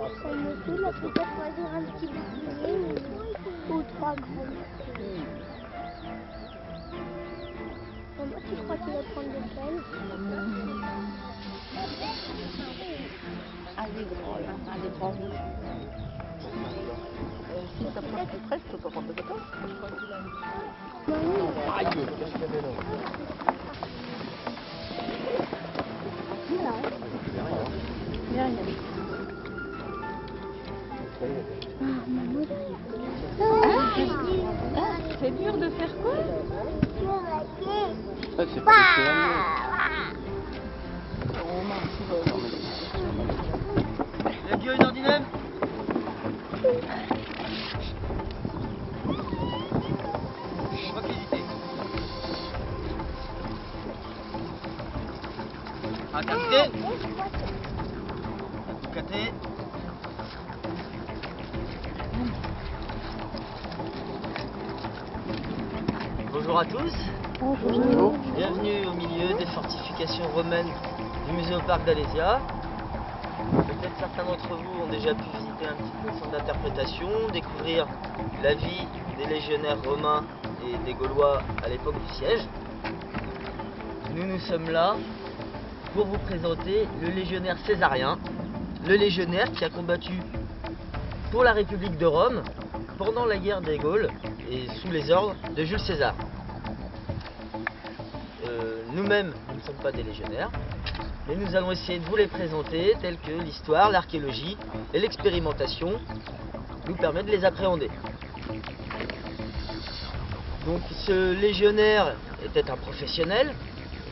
me saoule, peut-être choisir un petit bouclier ou 3 grands. Moi, tu crois qu'il va prendre lequel? Un des grands, là, un des grands rouges. Si t'approches plus près, je peux pas prendre de photo. Aïe, qu'est-ce qu'il y avait là? Viens, c'est dur de faire quoi? C'est pas La gueule d'ordinaire. Rapidité. Intensité. Caté. Bonjour à tous. Bonjour. Bienvenue au milieu des fortifications romaines du Muséoparc d'Alésia. Peut-être certains d'entre vous ont déjà pu visiter un petit peu le centre d'interprétation, découvrir la vie des légionnaires romains et des Gaulois à l'époque du siège. Nous sommes là pour vous présenter le légionnaire césarien, le légionnaire qui a combattu pour la République de Rome pendant la guerre des Gaules et sous les ordres de Jules César. Nous-mêmes, nous ne sommes pas des légionnaires, mais nous allons essayer de vous les présenter tels que l'histoire, l'archéologie et l'expérimentation nous permettent de les appréhender. Donc ce légionnaire était un professionnel,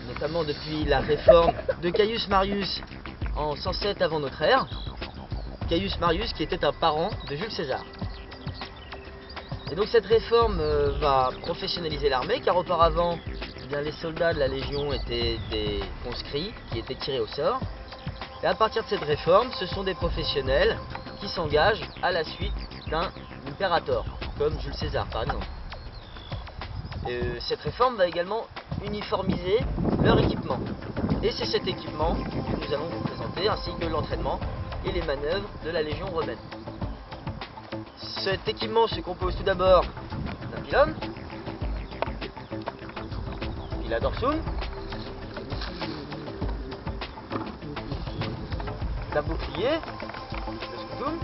notamment depuis la réforme de Caius Marius en 107 avant notre ère. Caius Marius qui était un parent de Jules César. Et donc cette réforme va professionnaliser l'armée, car auparavant, les soldats de la Légion étaient des conscrits qui étaient tirés au sort. Et à partir de cette réforme, ce sont des professionnels qui s'engagent à la suite d'un impérator, comme Jules César par exemple. Cette réforme va également uniformiser leur équipement. Et c'est cet équipement que nous allons vous présenter, ainsi que l'entraînement et les manœuvres de la Légion romaine. Cet équipement se compose tout d'abord d'un pylône, la dorsum, d'un bouclier, le scutum,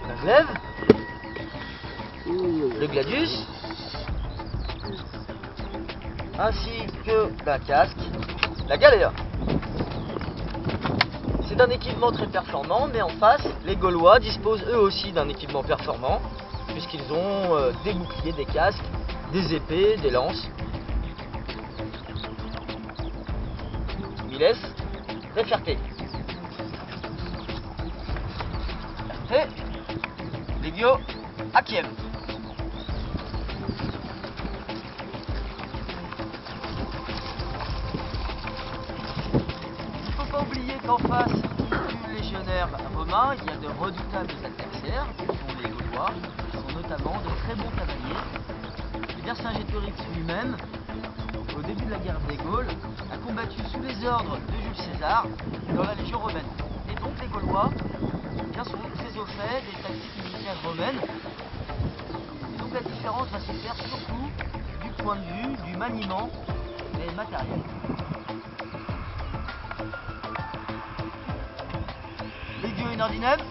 un glaive, le gladius, ainsi que d'un casque, la galéa. C'est un équipement très performant, mais en face, les Gaulois disposent eux aussi d'un équipement performant, puisqu'ils ont des boucliers, des casques, des épées, des lances. Miles, Referté. Legio, Aciem. Il ne faut pas oublier qu'en face du légionnaire romain, il y a de redoutables adversaires, dont les Gaulois, qui sont notamment de très bons cavaliers. Vercingétorix lui-même, au début de la guerre des Gaules, a combattu sous les ordres de Jules César dans la Légion romaine. Et donc les Gaulois sont très au fait des tactiques militaires romaines. Et donc la différence va se faire surtout du point de vue du maniement et matériel. Legio in ordinem.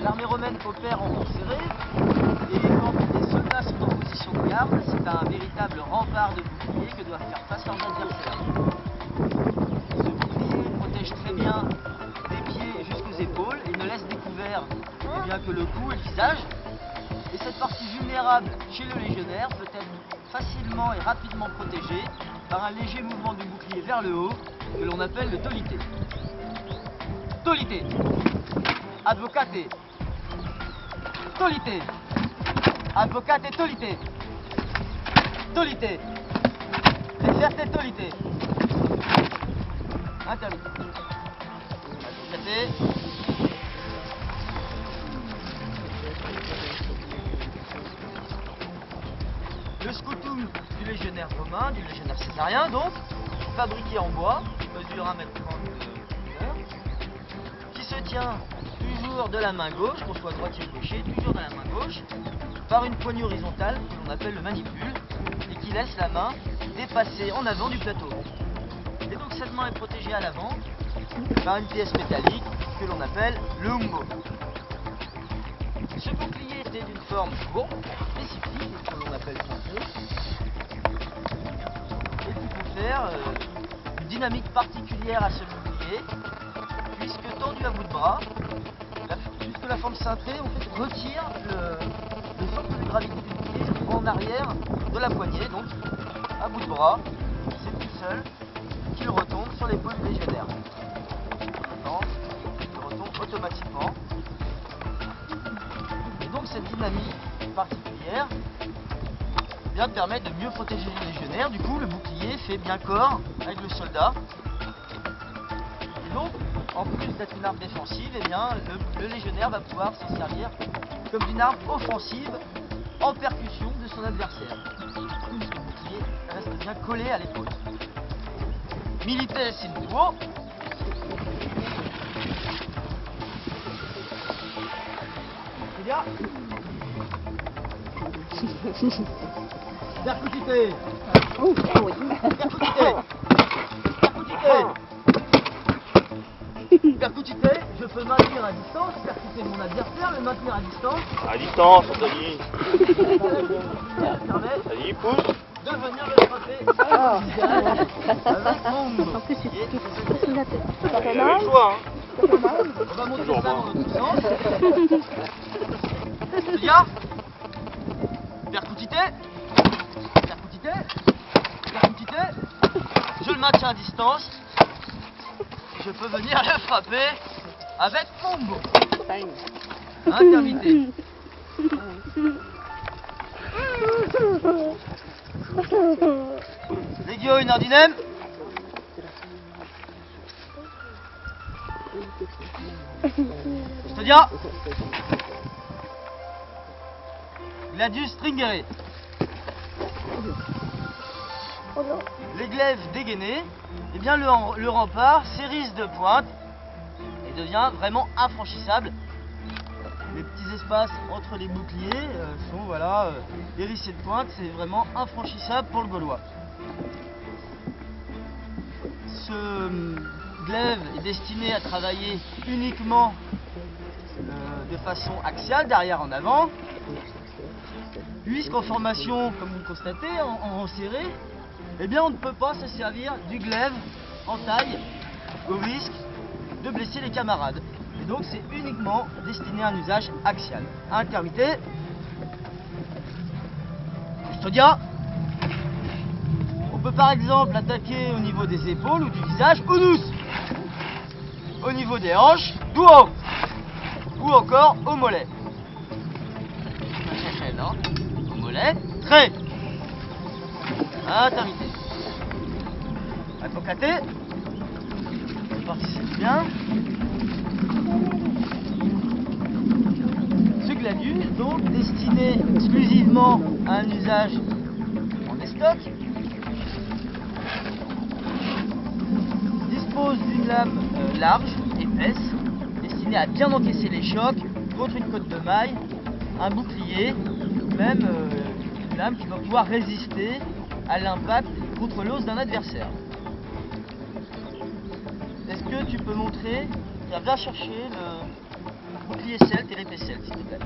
L'armée romaine opère en cours serré, et quand les soldats sont en position de garde, c'est un véritable rempart de boucliers que doivent faire face leurs adversaires. Ce bouclier protège très bien des pieds jusqu'aux épaules et ne laisse découvert que le cou et le visage. Et cette partie vulnérable chez le légionnaire peut être facilement et rapidement protégée par un léger mouvement du bouclier vers le haut que l'on appelle le tolité. Tolité. Advocate. Tolité. Advocate tolité. Tolité. Referte tolité. Interdit. Advocate. scutum du légionnaire romain, du légionnaire césarien, donc, fabriqué en bois, mesure 1,30 m de hauteur, qui se tient toujours de la main gauche, qu'on soit droitier ou gaucher, toujours de la main gauche, par une poignée horizontale que l'on appelle le manipule, et qui laisse la main dépasser en avant du plateau. Et donc cette main est protégée à l'avant par une pièce métallique que l'on appelle le umbo. Ce bouclier était d'une forme courbe, spécifique, que l'on appelle tampon, et qui peut faire une dynamique particulière à ce bouclier, puisque tendu à bout de bras, puisque la forme cintrée, en fait, retire le centre de gravité du bouclier en arrière de la poignée, donc à bout de bras, c'est tout seul qu'il retombe sur l'épaule du légionnaire. Maintenant, il retombe automatiquement. Et donc cette dynamique particulière permet de mieux protéger les légionnaires. Du coup, le bouclier fait bien corps avec le soldat. Et donc, en plus d'être une arme défensive, eh bien, le légionnaire va pouvoir s'en servir comme d'une arme offensive en percussion de son adversaire. Le bouclier reste bien collé à l'épaule. Militaire sin duo. Studia. Percutite. Percutite. Percutite. Percutite, je peux maintenir à distance, percuter mon adversaire, le maintenir à distance. À distance, on t'a dit. Permet T'as dit, pousse. de venir le frapper avec mon umbo. En plus, Et c'est la tête. Il avait le choix, hein. on va monter Toujours ça bon. dans l'autre sens. Studia. Percutite. Percutite. Percutite. Je le maintiens à distance. Je peux venir le frapper avec mon umbo. Intermité. Legio in ordinem. Studia. Gladius stringere. Oh non. Les glaives dégainés, eh bien le rempart s'érisse de pointe et devient vraiment infranchissable. Les petits espaces entre les boucliers sont voilà, hérissés de pointe, c'est vraiment infranchissable pour le Gaulois. Ce glaive est destiné à travailler uniquement de façon axiale, d'arrière en avant, puisqu'en formation, comme vous le constatez, en serré, eh bien on ne peut pas se servir du glaive en taille au risque de blesser les camarades. Et donc c'est uniquement destiné à un usage axial. Intermité. Custodia. On peut par exemple attaquer au niveau des épaules ou du visage, unus. Au niveau des hanches, duo. Ou encore au mollet. Non, au mollet, très. Intermité. Advocaté. Participe bien. Ce gladius est donc destiné exclusivement à un usage en estoc. Dispose d'une lame large, épaisse, destinée à bien encaisser les chocs contre une côte de maille, un bouclier, ou même une lame qui va pouvoir résister à l'impact contre l'os d'un adversaire. Est-ce que tu peux montrer, viens chercher le bouclier celte et l'épée celte, s'il te plaît.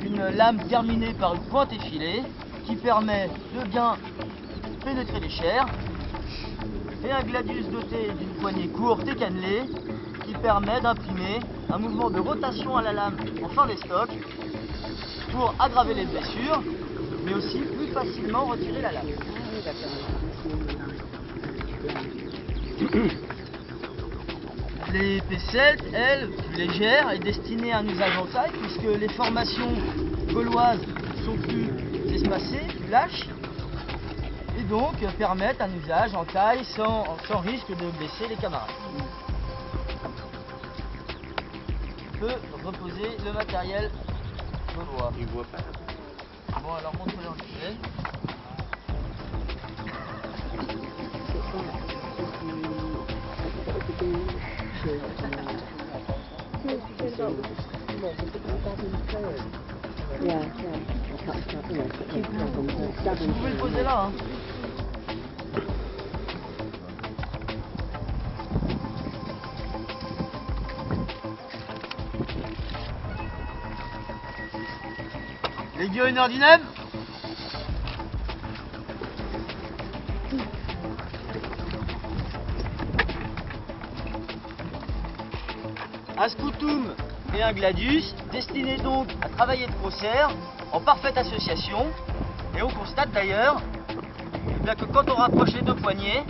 Une lame terminée par une pointe effilée qui permet de bien pénétrer les chairs, et un gladius doté d'une poignée courte et cannelée qui permet d'imprimer un mouvement de rotation à la lame en fin d'estoc pour aggraver les blessures, mais aussi plus facilement retirer la lame. L'épée celte, elle, plus légère, est destinée à un usage en taille puisque les formations gauloises sont plus espacées, plus lâches, et donc permettent un usage en taille sans risque de blesser les camarades. On peut reposer le matériel exploit. Il voit pas. Bon, alors montre-le en effet. Vous pouvez le poser là. Hein. Les gueux, une heure dyname. Un scoutum et un gladius, destinés donc à travailler de concert, en parfaite association. Et on constate d'ailleurs que quand on rapproche les deux poignets,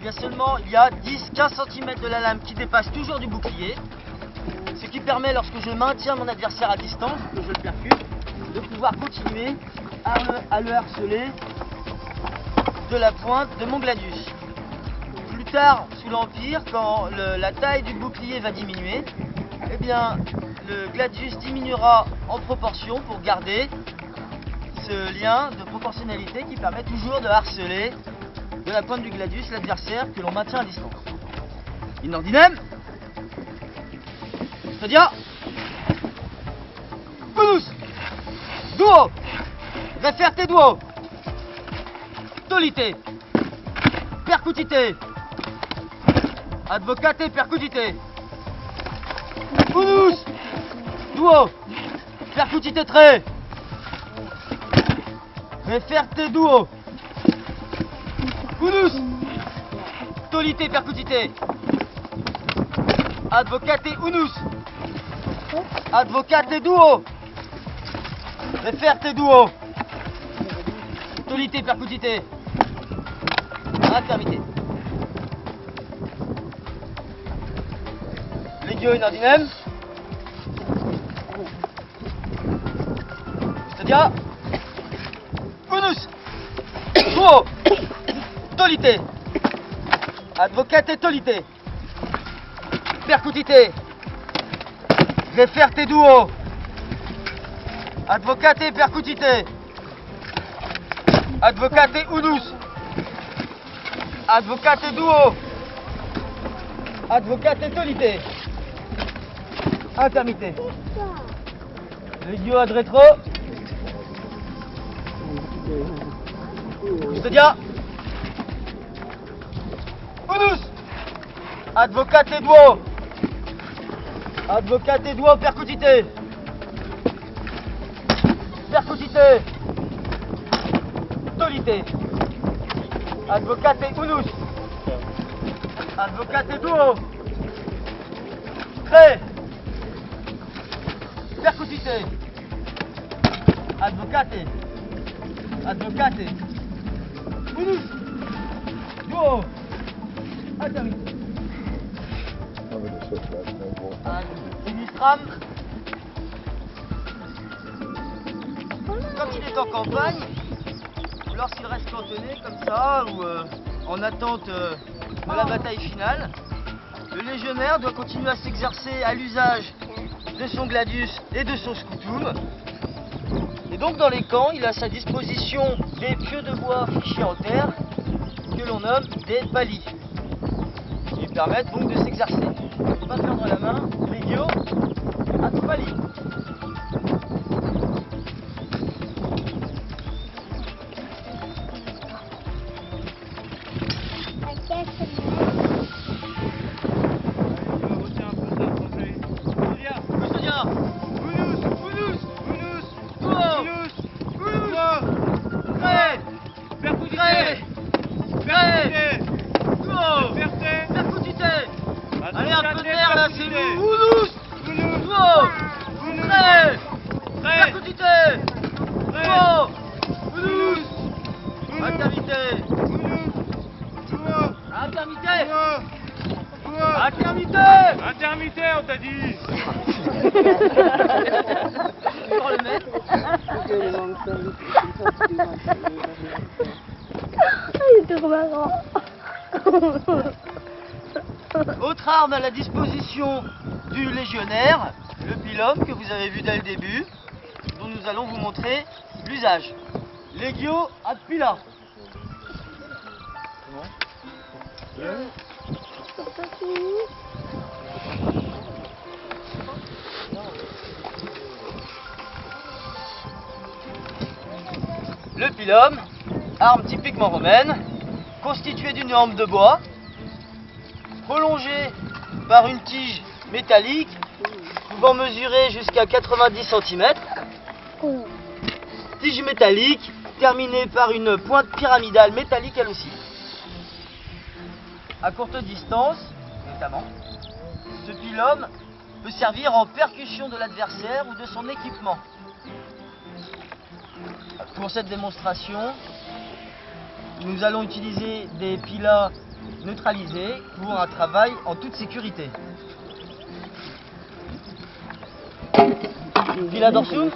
il y a 10-15 cm de la lame qui dépasse toujours du bouclier, ce qui permet, lorsque je maintiens mon adversaire à distance, que je le percute, de pouvoir continuer à le harceler de la pointe de mon gladius. Plus tard, sous l'Empire, quand la taille du bouclier va diminuer, eh bien, le gladius diminuera en proportion pour garder ce lien de proportionnalité qui permet toujours de harceler de la pointe du gladius l'adversaire que l'on maintient à distance. In ordinem, c'est-à-dire unus, duo, referte duo, tolite, percutite, advocate percutite, unus, duo, percutite tre, referte duo, unus, tolite percutite, advocate unus, advocate duo, referte duo, tolite percutite, intermite. Legio in ordinem, c'est-à-dire unus, duo, tolite, advocate tolite, percutite, referte duo, advocate percutite, advocate unus, advocate duo, advocate tolite, intermite. Legio ad retro, custodia, unus, advocate duo, advocate duo percutite, percutite, tolite, advocate unus, advocate duo, tre, percutite, advocate, advocate, unus, duo, intermite. Sinistram, quand il est en campagne, ou lorsqu'il reste cantonné comme ça, ou en attente de la bataille finale, le légionnaire doit continuer à s'exercer à l'usage de son gladius et de son scutum. Et donc dans les camps, il a à sa disposition des pieux de bois fichés en terre, que l'on nomme des balis, qui permettent donc de s'exercer. On va perdre la main, legio ad bali. Custodia, unus, unus, unus, duo, unus, tre, percutite, duo, percutite. Allez, un peu d'air là, c'est vous. Unus, duo, tre, percutite, duo, unus, intermite, intermite, intermite. Intermité, on t'a dit. Encore le mettre. Il était trop marrant. Autre arme à la disposition du légionnaire, le pilon. pilum que vous avez vu dès le début, dont nous allons vous montrer l'usage. Legio ad pila. C'est pas fini. Le pilum, arme typiquement romaine, constituée d'une hampe de bois, prolongée par une tige métallique pouvant mesurer jusqu'à 90 cm. Tige métallique terminée par une pointe pyramidale métallique elle aussi. À courte distance, notamment, ce pilum peut servir en percussion de l'adversaire ou de son équipement. Pour cette démonstration, nous allons utiliser des pilas neutralisés pour un travail en toute sécurité. Pila dorsum.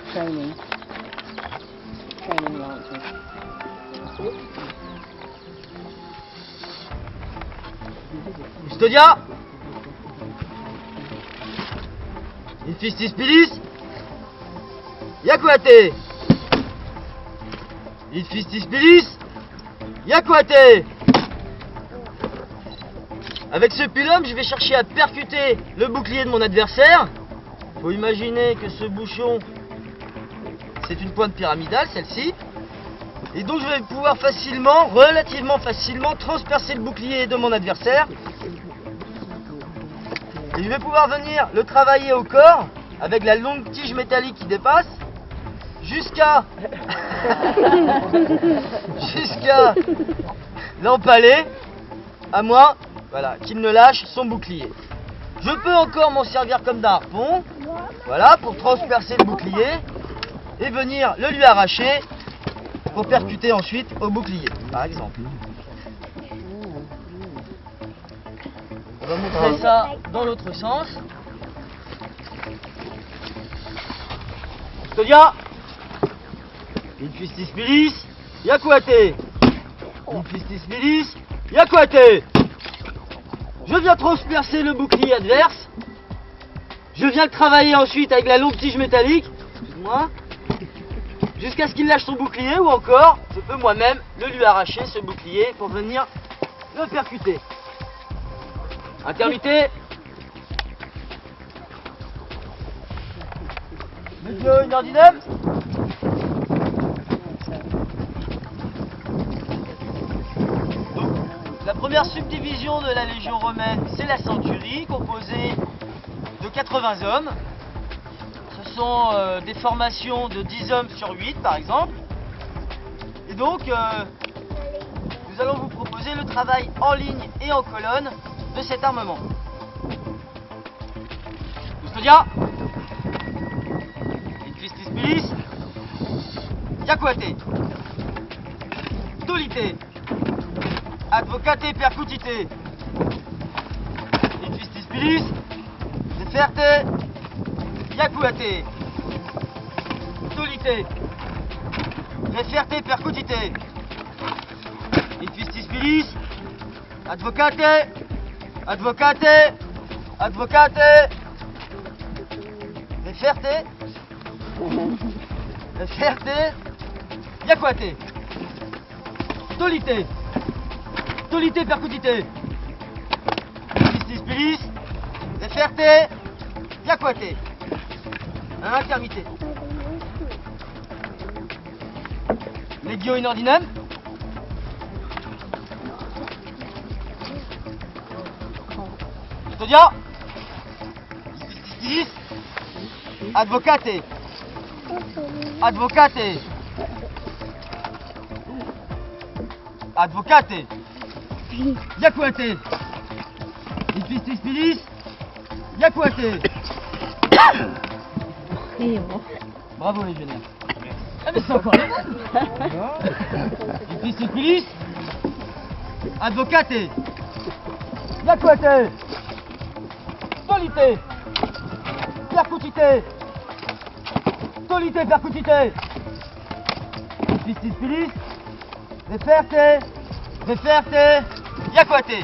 Custodia. Infistis pilis. Yakuate. Infistis pilis. Yakuate. Avec ce pilum, je vais chercher à percuter le bouclier de mon adversaire. Faut imaginer que ce bouchon, c'est une pointe pyramidale, celle-ci. Et donc je vais pouvoir facilement, relativement facilement, transpercer le bouclier de mon adversaire. Et je vais pouvoir venir le travailler au corps, avec la longue tige métallique qui dépasse, jusqu'à l'empaler, à moins voilà, qu'il ne lâche son bouclier. Je peux encore m'en servir comme d'un harpon, voilà, pour transpercer le bouclier et venir le lui arracher pour percuter ensuite au bouclier, par exemple. On va montrer ça dans l'autre sens. Custodia. Infistis pilis. Yakuate. Infistis pilis. Yakuate. Je viens transpercer le bouclier adverse. Je viens le travailler ensuite avec la longue tige métallique, excuse-moi, jusqu'à ce qu'il lâche son bouclier, ou encore, je peux moi-même le lui arracher, ce bouclier, pour venir le percuter. Intermité. Legio in ordinem. Donc, la première subdivision de la Légion romaine, c'est la centurie, composée de 80 hommes. Ce sont des formations de 10 hommes sur 8 par exemple. Et donc nous allons vous proposer le travail en ligne et en colonne de cet armement. Custodia. Infistis pilis. Yakuate. Tolite. Advocate percutite. Infistis pilis. Deferte. Yakuate. Tolite. Referte percutite. Infistis pilis. Advocate. Advocate. Advocate. Referte. Referte. Yakuate. Tolite. Tolite percutite. Infistis pilis. Referte. Yakuate. Intermité. Legio in ordinem. Custodia. Infistis. Advocate. Advocate. Advocate. Yakuate. Infistis pilis. Yakuate. Bravo légionnaire. Ah mais c'est encore là. Infistis pilis. Advocate. Yakuate. Tolite. Percutite. Tolite percutite. Infistis pilis. Referte. Referte. Yakuate.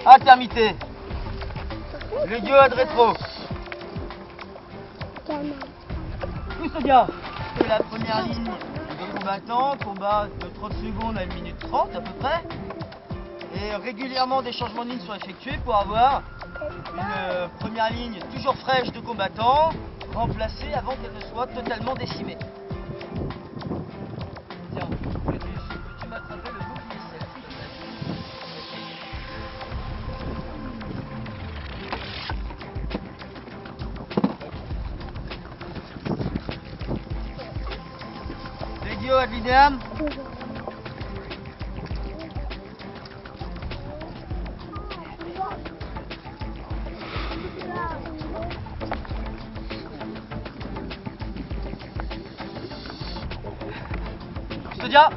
Intermité. Legio ad retro. Custodia, c'est la première ligne de combattants, combat de 30 secondes à 1 minute 30 à peu près. Et régulièrement des changements de ligne sont effectués pour avoir une première ligne toujours fraîche de combattants, remplacée avant qu'elle ne soit totalement décimée. Tiens, peux-tu m'attraper le bouclier sec, s'il te plaît? Legio ad videam. Custodia.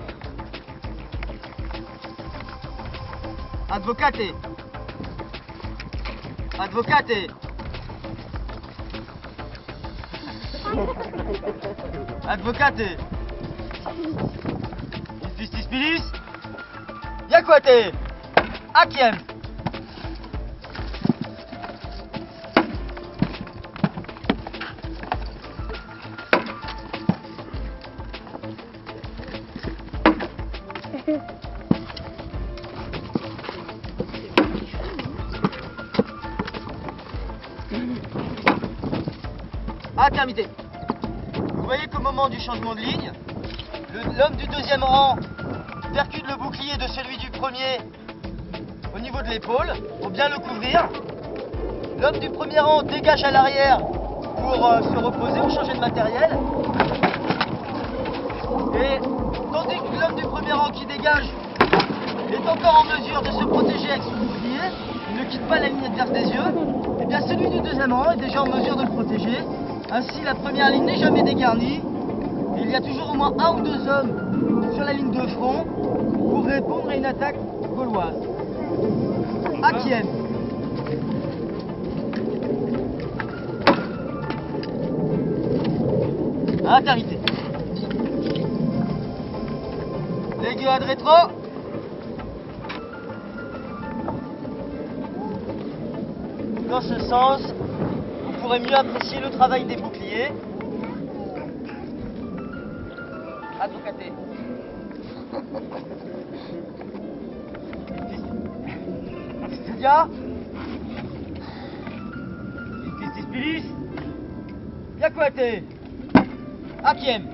Advocate. Advocate. Advocate. Pistis pilis. Yakuate. Akiem. À terminer. Vous voyez qu'au moment du changement de ligne, l'homme du deuxième rang percute le bouclier de celui du premier au niveau de l'épaule pour bien le couvrir. L'homme du premier rang dégage à l'arrière pour se reposer ou changer de matériel. Et tandis que l'homme du premier rang qui dégage est encore en mesure de se protéger avec son bouclier, il ne quitte pas la ligne adverse des yeux, et bien celui du deuxième rang est déjà en mesure de le protéger. Ainsi, la première ligne n'est jamais dégarnie. Et il y a toujours au moins 1 ou 2 hommes sur la ligne de front pour répondre à une attaque gauloise. Akiem. Intermité. Legio ad rétro. Dans ce sens, vous pourrez mieux apprécier le travail des boucliers. Advocate. Custodia. Pistis pilis. Yakuate. Akiem.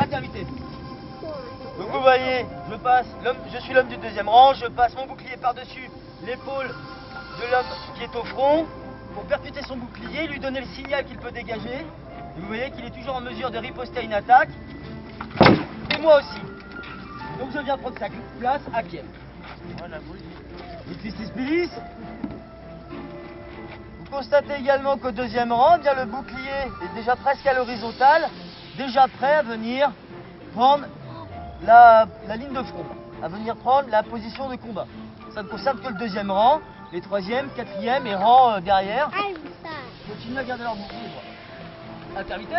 Intermité. Donc vous voyez, je suis l'homme du deuxième rang, je passe mon bouclier par-dessus l'épaule de l'homme qui est au front pour percuter son bouclier, lui donner le signal qu'il peut dégager. Et vous voyez qu'il est toujours en mesure de riposter à une attaque. Et moi aussi. Donc je viens prendre sa place à Kiev. Voilà, et Pistis pilis. Vous constatez également qu'au deuxième rang, bien le bouclier est déjà presque à l'horizontale, déjà prêt à venir prendre la ligne de front, à venir prendre la position de combat. Ça ne concerne que le deuxième rang, les troisième, quatrième et rangs derrière. Continuez à garder leur bouclier droit. Intermité.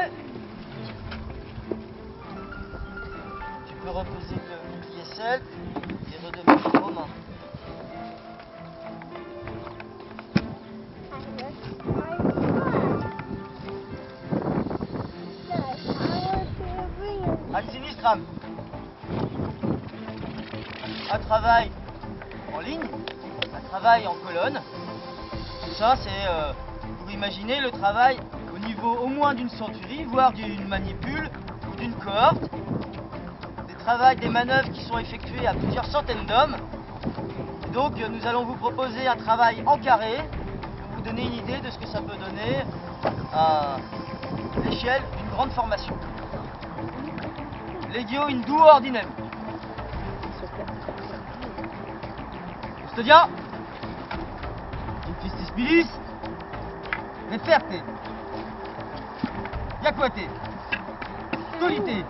Tu peux reposer le bouclier celte et redevenir romain. Ad sinistram. Un travail en ligne, un travail en colonne. Tout ça, c'est pour imaginer le travail au niveau au moins d'une centurie, voire d'une manipule ou d'une cohorte. Des manœuvres qui sont effectuées à plusieurs centaines d'hommes. Donc nous allons vous proposer un travail en carré pour vous donner une idée de ce que ça peut donner à l'échelle d'une grande formation. Legio in duo ordinem. Custodia. In pistis pilis. Referte. Yakuate. Stolite.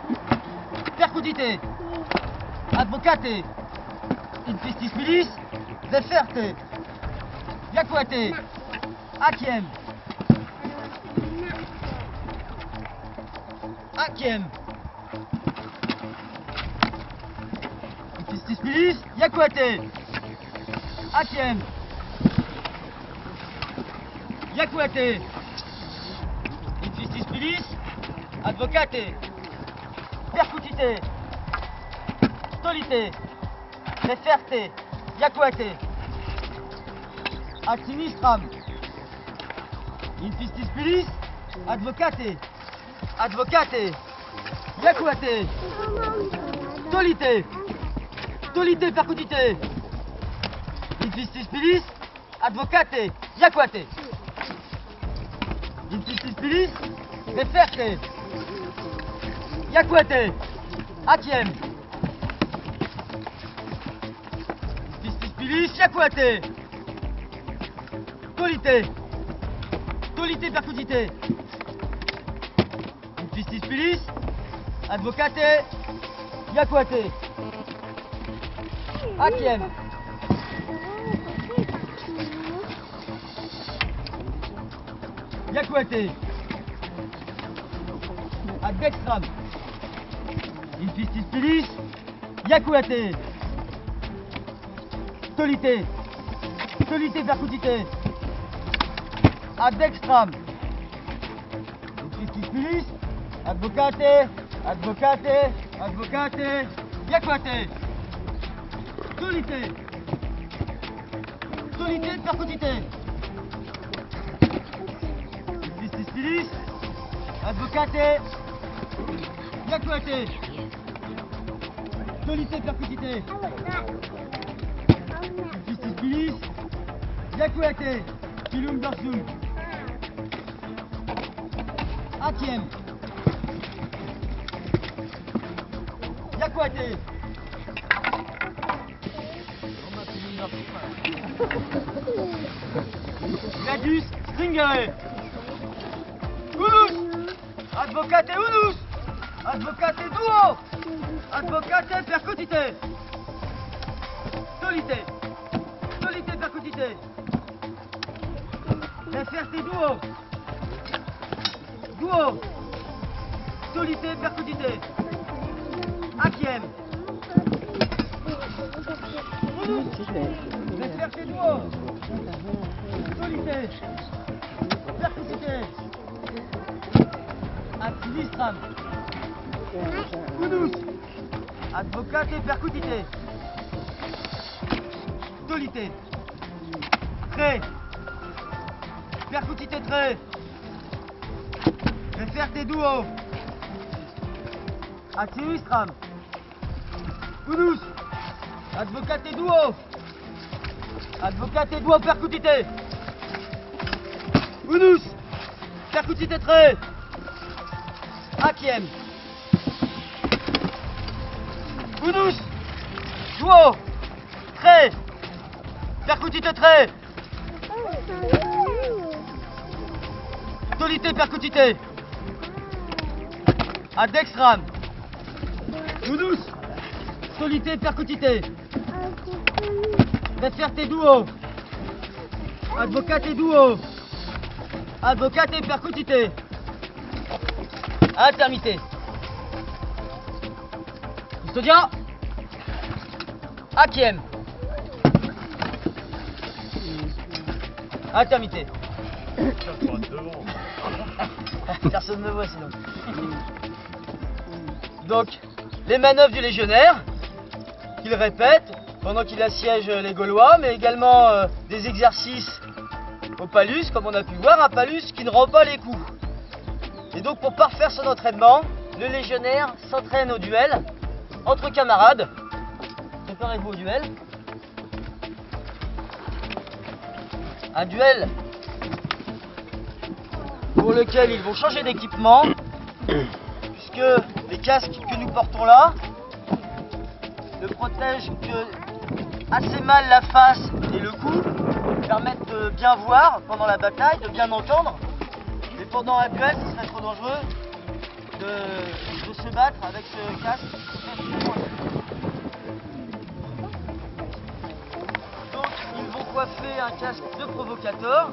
Percudite. Advocate. In pistis pilis. Referte. Yakuate. Akiem. Akiem. In pistis pilis. Yakuate. Hakiem. Yakuate. Infistis pilis. Advocate. Percutite. Stolite. Referte. Yakuate. Ad sinistram. Infistis pilis. Advocate. Advocate. Yakuate. Stolite. Stolite percutite. Infistis pilis. Advocate. Yakuate. Infistis pilis. Referte. Yakuate. Hakiem. Infistis pilis. Yakuate. Stolite. Stolite percutite. Infistis pilis. Advocate. Yakuate. Hakiem. Yakuate. Ad dextram. Infistis pilis. Yakuate. Stolite. Stolite percutite. Ad dextram. Infistis pilis. Advocate. Advocate. Advocate. Yakuate. Stolite. Stolite percutite. Infistis pilis. Advocate. Yakuate. Stolite percutite. Infistis pilis. Yakuate. Pilum dorsum. Hakiem. Yakuate. Gladius stringere. Unus. Advocate unus. Advocate duo. Advocate percutite. Stolite. Stolite percutite. Referte duo. Duo. Stolite percutite. Hakiem. Unus. Referte duo. Stolite. Percutite. Ad sinistram. Unus. Advocate percutite. Stolite. Tre. Percutite tre. Referte duo. Ad sinistram. Unus. Advocate duo. Advocate duo percutite. Unus. Percutite tre. Hakiem. Unus. Duo. Tre. Percutite tre. Stolite percutite. Ad dextram. Unus. Stolite percutite. Referte duo. Advocate duo. Advocate percutite. Intermite. Custodia. Hakiem. Intermite. Personne ne me voit sinon. Donc, les manœuvres du légionnaire, qu'il répète pendant qu'il assiège les Gaulois, mais également des exercices au palus, comme on a pu voir, un palus qui ne rend pas les coups. Et donc, pour parfaire son entraînement, le légionnaire s'entraîne au duel entre camarades. Préparez-vous au duel. Un duel pour lequel ils vont changer d'équipement, puisque les casques que nous portons là ne protègent que assez mal la face et le cou, permettent de bien voir pendant la bataille, de bien entendre. Mais pendant un duel, ce serait trop dangereux de se battre avec ce casque. Donc ils vont coiffer un casque de provocateur.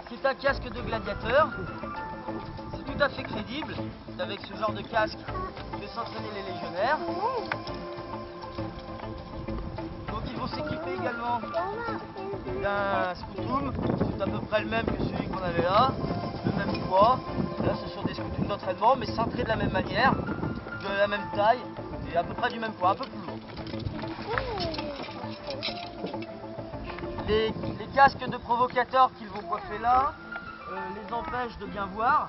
C'est un casque de gladiateur. C'est tout à fait crédible. C'est avec ce genre de casque que s'entraînaient les légionnaires. Donc ils vont vont s'équiper également d'un scoutum. C'est à peu près le même que celui qu'on avait là, le même poids. Là, ce sont des scoutum d'entraînement, mais cintrés de la même manière, de la même taille et à peu près du même poids, un peu plus lourd. Les casques de provocateurs qu'ils vont coiffer là les empêchent de bien voir,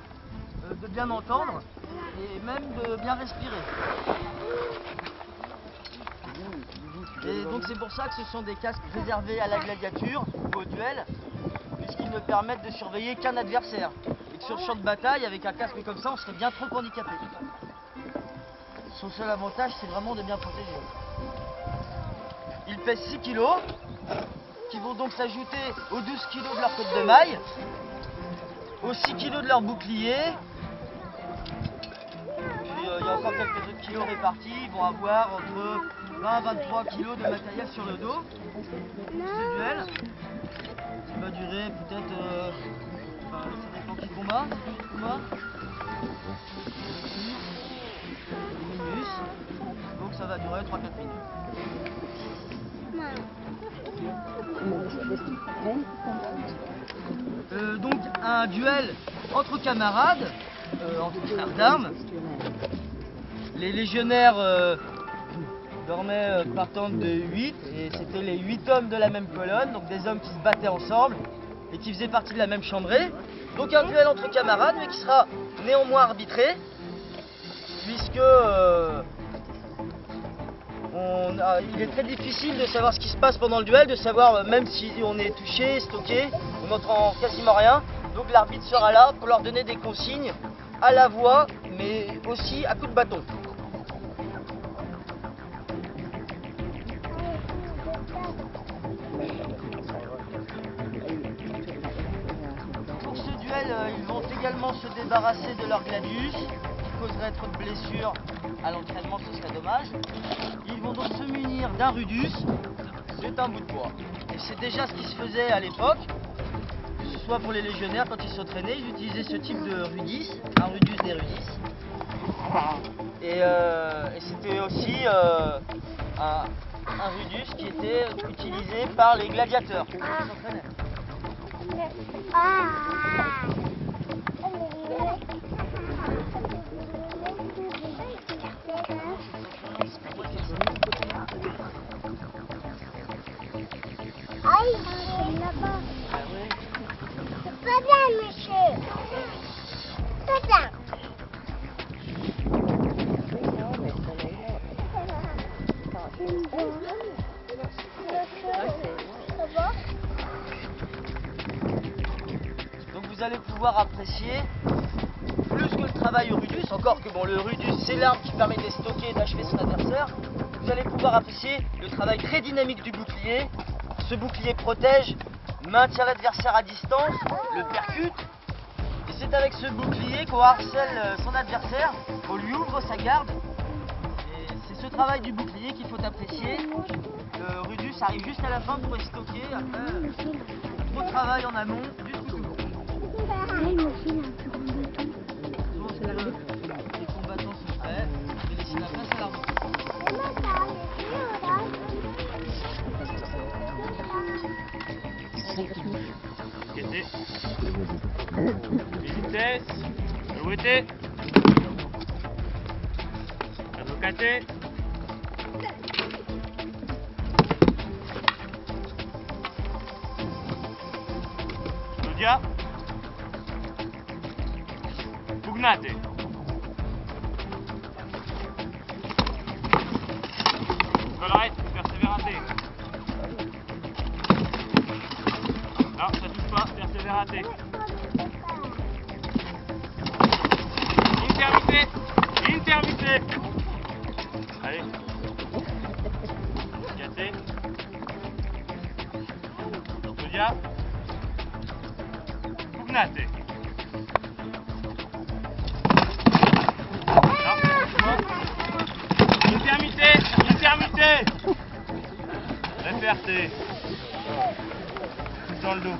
de bien entendre et même de bien respirer. Et donc c'est pour ça que ce sont des casques réservés à la gladiature ou au duel, puisqu'ils ne permettent de surveiller qu'un adversaire. Et que sur le champ de bataille, avec un casque comme ça, on serait bien trop handicapé. Son seul avantage, c'est vraiment de bien protéger. Ils pèsent 6 kg, qui vont donc s'ajouter aux 12 kg de leur côte de maille, aux 6 kg de leur bouclier. Puis il y a encore quelques autres kilos répartis. Ils vont avoir entre 20 et 23 kg de matériel sur le dos. Ce duel, qui va durer peut-être, ça dépend qui combat, c'est qui combat. Minus. Donc ça va durer 3-4 minutes. Donc un duel entre camarades, entre frères d'armes. Les légionnaires dormaient par tente de 8 et c'était les 8 hommes de la même colonne, donc des hommes qui se battaient ensemble et qui faisaient partie de la même chambrée. Donc un duel entre camarades mais qui sera néanmoins arbitré puisque il est très difficile de savoir ce qui se passe pendant le duel, de savoir même si on est touché, stocké, on n'entend quasiment rien. Donc l'arbitre sera là pour leur donner des consignes à la voix, mais aussi à coups de bâton. Pour ce duel, ils vont également se débarrasser de leur gladius, qui causerait trop de blessures à l'entraînement, ce serait dommage. Ils vont donc se munir d'un rudus, c'est un bout de bois. Et c'est déjà ce qui se faisait à l'époque, que ce soit pour les légionnaires quand ils s'entraînaient, ils utilisaient ce type de rudis, un rudus des rudis. Et c'était aussi un rudus qui était utilisé par les gladiateurs qui s'entraînaient. Aïe, là-bas. C'est pas bien, monsieur. Pas bien. Donc vous allez pouvoir apprécier plus que le travail au rudus, encore que bon, le rudus c'est l'arme qui permet de stocker et d'achever son adversaire. Vous allez pouvoir apprécier le travail très dynamique du bouclier. Ce bouclier protège, maintient l'adversaire à distance, le percute. Et c'est avec ce bouclier qu'on harcèle son adversaire, on lui ouvre sa garde. Et c'est ce travail du bouclier qu'il faut apprécier. Le rudus arrive juste à la fin pour stocker. Après, trop de travail en amont du scoutum. Les combattants sont prêts. Je vais laisser la place à l'arbitre. Quitter. Vitesse. Joueté. Advocaté. Studia. Pugnate. Scolare, persévérate. Non, ça touche pas, persévérate. Intervité. Intervité. Allez. Gâté. Studia. Pugnate. Intermité. Intermité. Réperté. Dans le dos.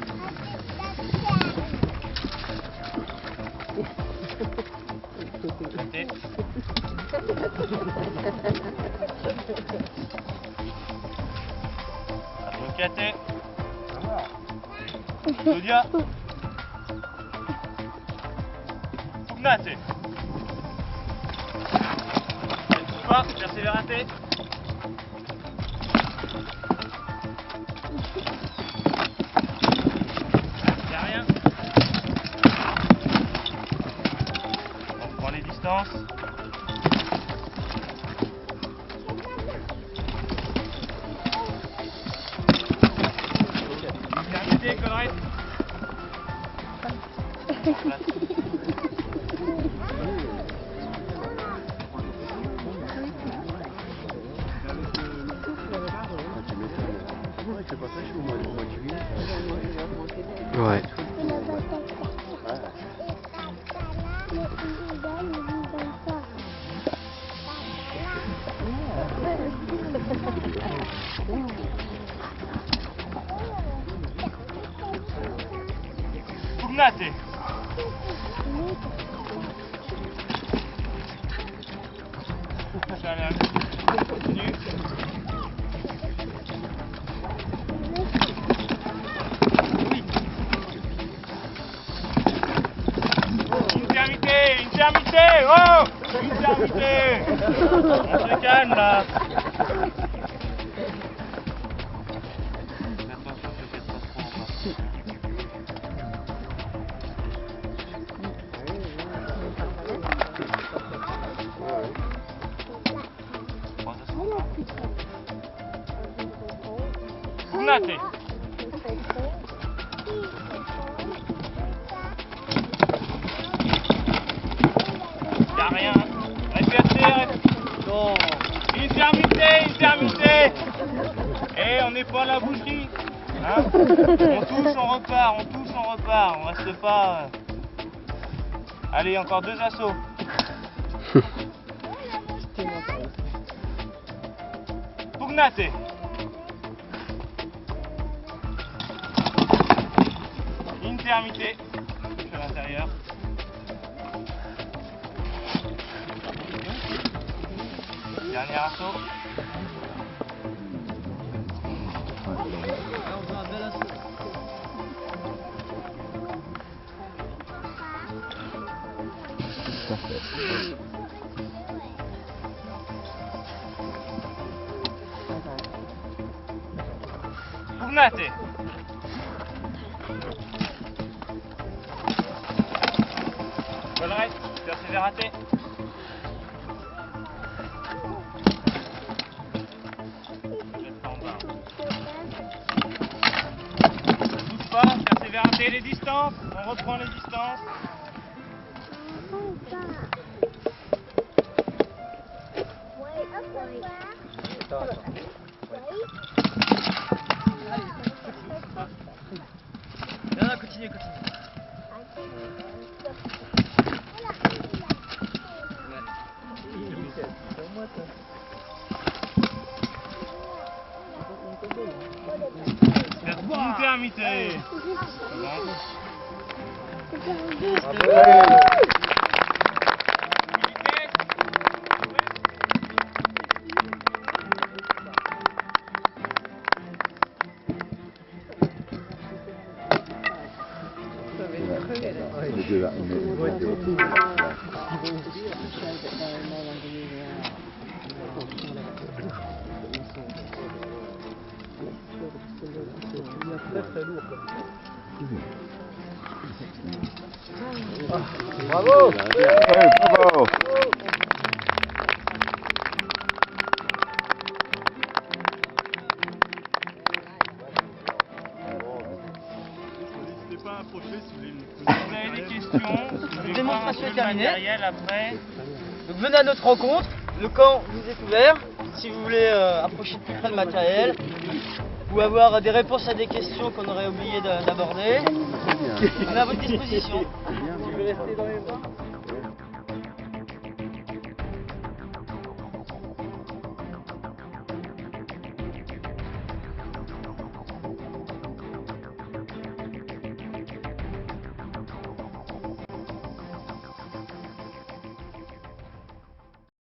Gâté. Piaté. Claudia. Pugnate. Ne touche pas, persévérate. Y'a rien. On prend les distances. Terminé, Conrad. Ouais. Pugnate. Challenge. Continue. Intermité, oh, intermité. On se calme là. Fais attention, je te pas trop en bas. Pugnate. Y'a rien. Répétez. Non. Intermité. Eh, on n'est pas à la boucherie. Hein, on touche, on repart. On reste pas. Allez, encore 2 assauts. Pugnate. Intermité. Touche à l'intérieur. Dernier assaut. Là, on veut un bel assaut. Pugnate. Conrad, persévérate. Persévérate les distances, on reprend les distances. Non, continue. Intermité. Bravo. Ouais, bravo. N'hésitez pas à approcher si vous avez des questions. La démonstration est terminée. Matériel après. Donc venez à notre rencontre, le camp vous est ouvert. Si vous voulez approcher de plus près le matériel ou avoir des réponses à des questions qu'on aurait oublié d'aborder, on est à votre disposition. Bien, bien.